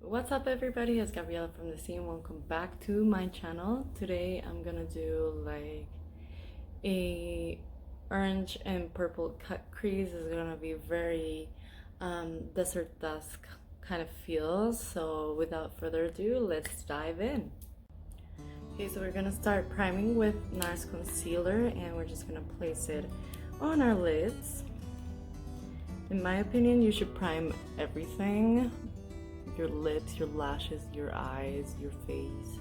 What's up everybody, it's Gabriela from the scene. Welcome back to my channel. Today I'm gonna do like a orange and purple cut crease. Is gonna be very desert dusk kind of feel. So without further ado, let's dive in. Okay, so we're gonna start priming with NARS concealer and we're just gonna place it on our lids. In my opinion, you should prime everything. Your lips, your lashes, your eyes, your face.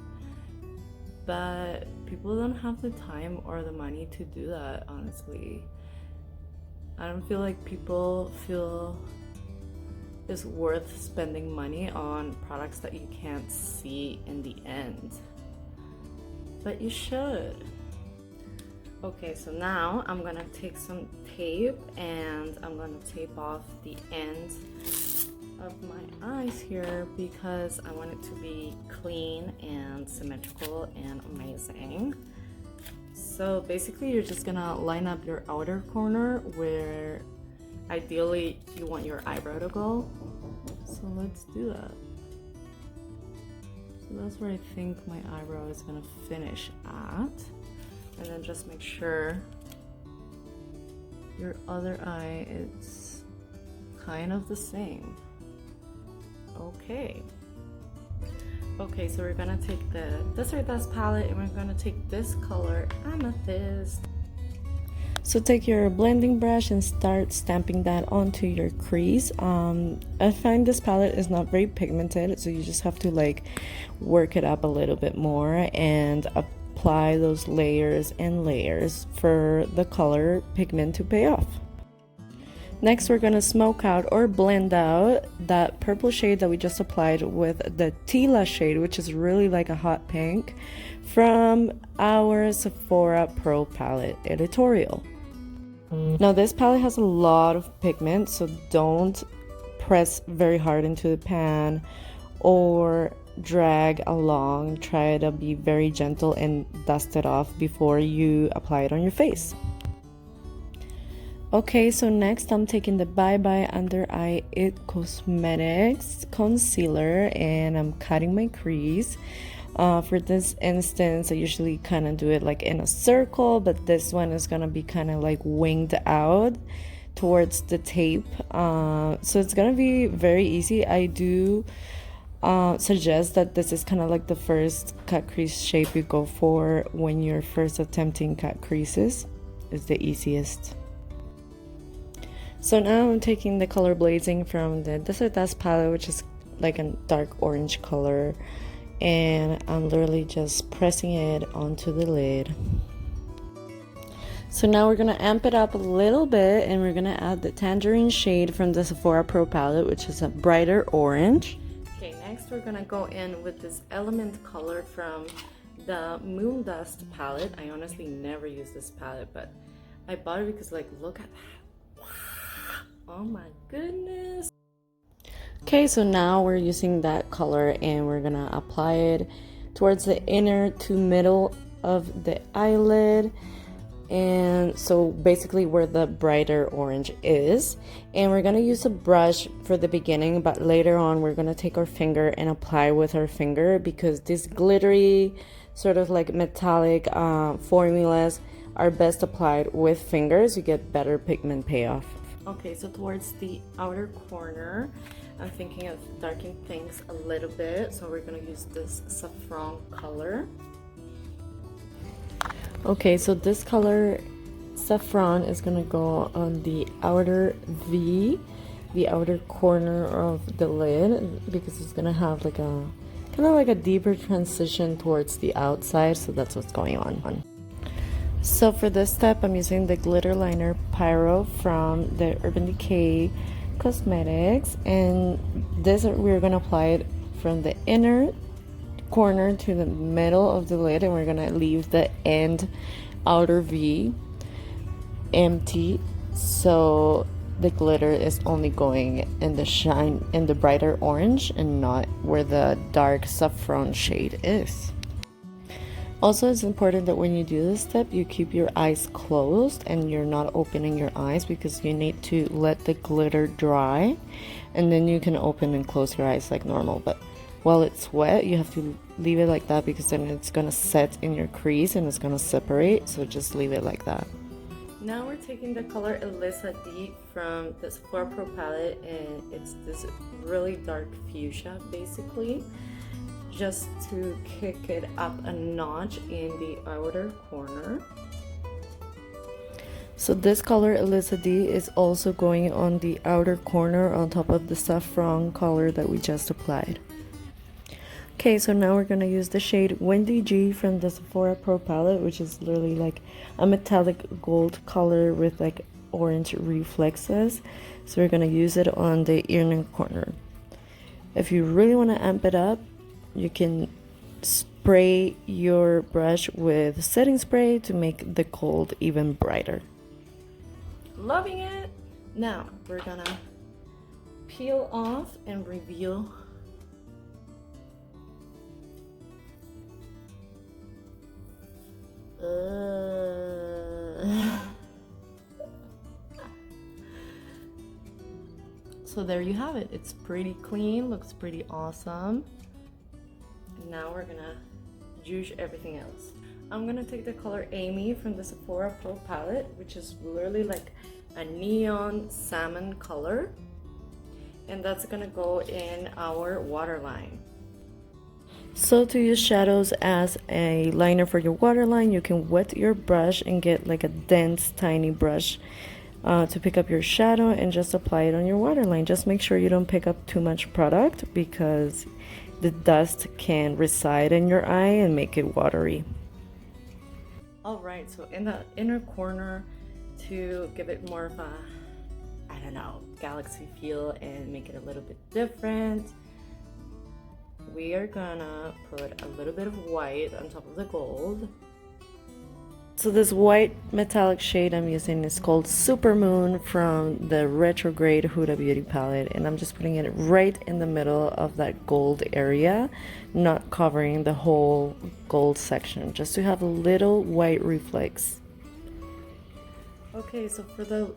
But people don't have the time or the money to do that, honestly. I don't feel like people feel it's worth spending money on products that you can't see in the end. But you should. Okay, so now I'm gonna take some tape and I'm gonna tape off the ends of my eyes here because I want it to be clean and symmetrical and amazing. So basically you're just gonna line up your outer corner where ideally you want your eyebrow to go. So let's do that. So that's where I think my eyebrow is gonna finish at. And then just make sure your other eye is kind of the same. Okay, so we're gonna take the Desert Dust palette and we're gonna take this color, Amethyst. So take your blending brush and start stamping that onto your crease. I find this palette is not very pigmented, so you just have to like work it up a little bit more and apply those layers and layers for the color pigment to pay off. Next, we're gonna smoke out or blend out that purple shade that we just applied with the Tila shade, which is really like a hot pink, from our Sephora Pro palette editorial. Now this palette has a lot of pigment, so don't press very hard into the pan or drag along. Try to be very gentle and dust it off before you apply it on your face. Okay, so next I'm taking the Bye Bye Under Eye It Cosmetics concealer and I'm cutting my crease. For this instance, I usually kind of do it like in a circle, but this one is gonna be kind of like winged out towards the tape. So it's gonna be very easy. I do suggest that this is kind of like the first cut crease shape you go for when you're first attempting cut creases. It's the easiest. So now I'm taking the color Blazing from the Desert Dust palette, which is like a dark orange color, and I'm literally just pressing it onto the lid. So now we're gonna amp it up a little bit and we're gonna add the Tangerine shade from the Sephora Pro palette, which is a brighter orange. Okay, next we're gonna go in with this Element color from the Moon Dust palette. I honestly never use this palette, but I bought it because like, look at that. Oh my goodness. Okay, so now we're using that color and we're gonna apply it towards the inner to middle of the eyelid, and so basically where the brighter orange is. And we're gonna use a brush for the beginning, but later on we're gonna take our finger and apply with our finger because these glittery sort of like metallic formulas are best applied with fingers. You get better pigment payoff. Okay, so towards the outer corner, I'm thinking of darkening things a little bit, so we're gonna use this saffron color. Okay, so this color, saffron, is gonna go on the outer V, the outer corner of the lid, because it's gonna have like a kind of like a deeper transition towards the outside, so that's what's going on. So for this step, I'm using the glitter liner Pyro from the Urban Decay Cosmetics, and this we're gonna apply it from the inner corner to the middle of the lid, and we're gonna leave the end outer V empty, so the glitter is only going in the shine in the brighter orange and not where the dark saffron shade is. Also, it's important that when you do this step, you keep your eyes closed and you're not opening your eyes, because you need to let the glitter dry and then you can open and close your eyes like normal. But while it's wet, you have to leave it like that, because then it's gonna set in your crease and it's gonna separate. So just leave it like that. Now we're taking the color Elisa D from the Sephora Pro palette, and it's this really dark fuchsia basically, just to kick it up a notch in the outer corner. So this color Elisa D is also going on the outer corner on top of the saffron color that we just applied. Okay, so now we're gonna use the shade Wendy G from the Sephora Pro palette, which is literally like a metallic gold color with like orange reflexes. So we're gonna use it on the inner corner. If you really want to amp it up, you can spray your brush with setting spray to make the gold even brighter. Loving it! Now we're gonna peel off and reveal So there you have it. It's pretty clean, looks pretty awesome. And now we're gonna juice everything else. I'm gonna take the color Amy from the Sephora Pro palette, which is literally like a neon salmon color, and that's gonna go in our waterline. So to use shadows as a liner for your waterline, you can wet your brush and get like a dense tiny brush to pick up your shadow and just apply it on your waterline. Just make sure you don't pick up too much product, because the dust can reside in your eye and make it watery. Alright, so in the inner corner, to give it more of a, I don't know, galaxy feel and make it a little bit different, we are gonna put a little bit of white on top of the gold. So this white metallic shade I'm using is called Supermoon from the Retrograde Huda Beauty palette, and I'm just putting it right in the middle of that gold area, not covering the whole gold section, just to have a little white reflex. Okay, so for the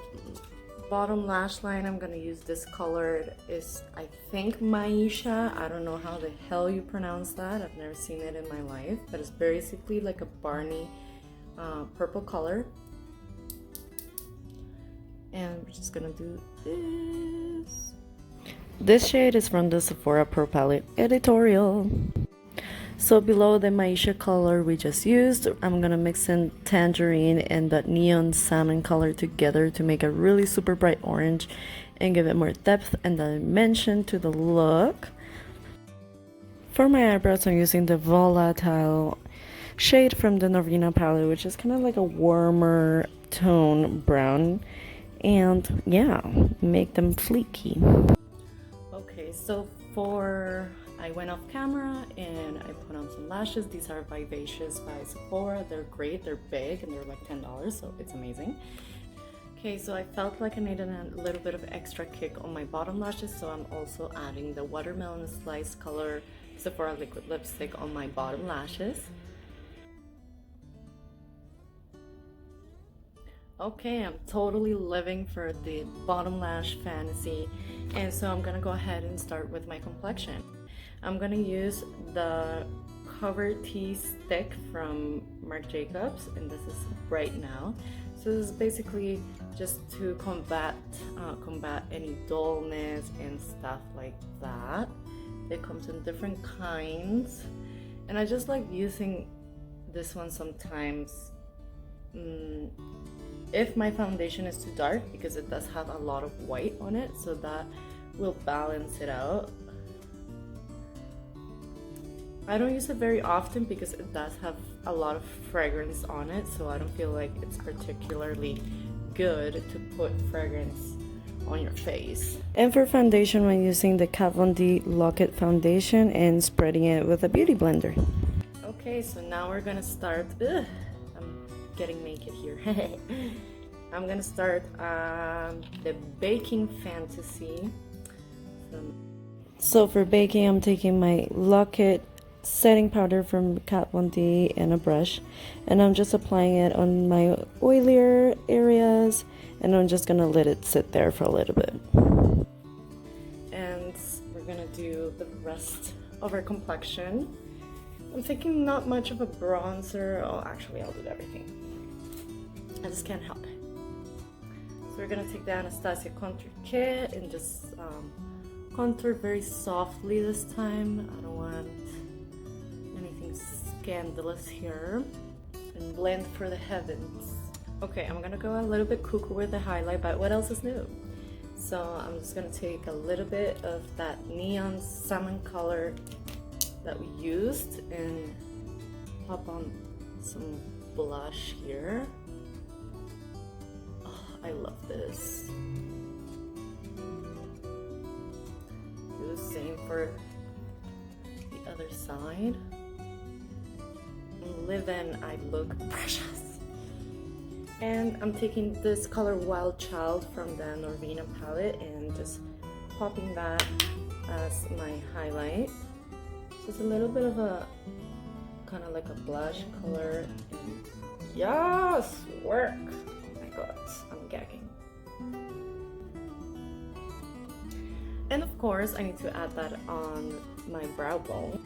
bottom lash line, I'm gonna use this color. It is, I think, Maisha. I don't know how the hell you pronounce that. I've never seen it in my life, but it's basically like a Barney purple color. And we're just gonna do this. This shade is from the Sephora Pro palette editorial. So below the Maisha color we just used, I'm gonna mix in tangerine and that neon salmon color together to make a really super bright orange and give it more depth and dimension to the look. For my eyebrows, I'm using the Volatile shade from the Norvina palette, which is kind of like a warmer tone brown, and yeah, make them fleeky. Okay, so I went off camera and I put on some lashes. These are Vivacious by Sephora. They're great, they're big, and they're like $10, so it's amazing. Okay, so I felt like I needed a little bit of extra kick on my bottom lashes, so I'm also adding the Watermelon Slice color Sephora liquid lipstick on my bottom lashes. Okay, I'm totally living for the bottom lash fantasy, and so I'm gonna go ahead and start with my complexion. I'm gonna use the Cover Tea stick from Marc Jacobs, and this is Bright Now. So this is basically just to combat any dullness and stuff like that. It comes in different kinds, and I just like using this one sometimes if my foundation is too dark, because it does have a lot of white on it, so that will balance it out. I don't use it very often because it does have a lot of fragrance on it, so I don't feel like it's particularly good to put fragrance on your face. And for foundation, I'm using the Kat Von D Lock-It foundation and spreading it with a beauty blender. Okay, so now we're gonna start. I'm getting naked here. I'm gonna start the baking fantasy. So for baking, I'm taking my Lock-It setting powder from Kat Von D and a brush, and I'm just applying it on my oilier areas, and I'm just gonna let it sit there for a little bit. And we're gonna do the rest of our complexion. I'm thinking not much of a bronzer. Oh, actually, I'll do everything. I just can't help it. So we're gonna take the Anastasia contour kit and just contour very softly this time. I don't want anything scandalous here. And blend for the heavens. Okay, I'm gonna go a little bit cuckoo with the highlight, but what else is new? So I'm just gonna take a little bit of that neon salmon color that we used and pop on some blush here. Oh, I love this. Do the same for the other side. Live in, I look precious. And I'm taking this color Wild Child from the Norvina palette and just popping that as my highlight. So it's a little bit of a kind of like a blush color. Yes, work. Oh my god, I'm gagging. And of course, I need to add that on my brow bone.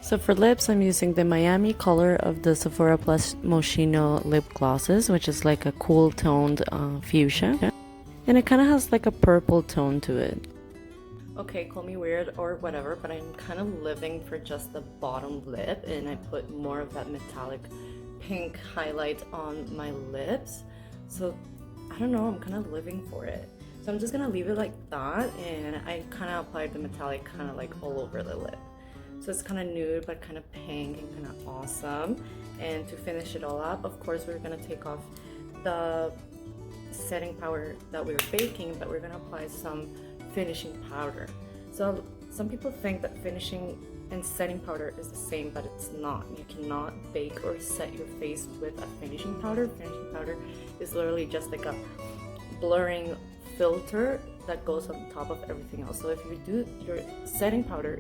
So for lips, I'm using the Miami color of the Sephora Plus Moschino lip glosses, which is like a cool toned fuchsia. And it kind of has like a purple tone to it. Okay, call me weird or whatever, but I'm kind of living for just the bottom lip, and I put more of that metallic pink highlight on my lips. So I don't know, I'm kind of living for it. So I'm just gonna leave it like that, and I kind of applied the metallic kind of like all over the lip. So it's kind of nude but kind of pink and kind of awesome. And to finish it all up, of course, we're gonna take off the setting powder that we were baking, but we're gonna apply some finishing powder. So some people think that finishing and setting powder is the same, but it's not. You cannot bake or set your face with a finishing powder. Finishing powder is literally just like a blurring filter that goes on top of everything else. So if you do your setting powder,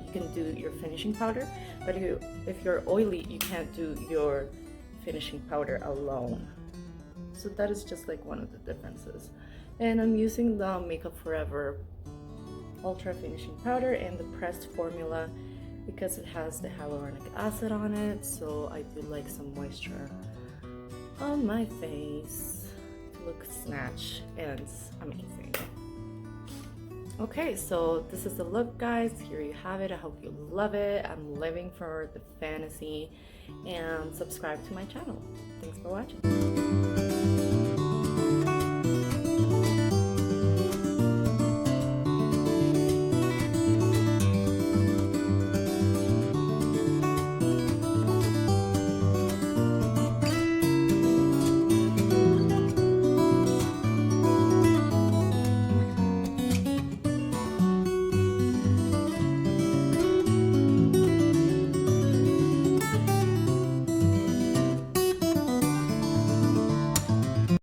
you can do your finishing powder, but if you're oily, you can't do your finishing powder alone. So that is just like one of the differences. And I'm using the Makeup Forever Ultra Finishing Powder and the pressed formula because it has the hyaluronic acid on it, so I do like some moisture on my face to look snatch and amazing. Okay, so this is the look, guys. Here you have it. I hope you love it. I'm living for the fantasy, and subscribe to my channel. Thanks for watching.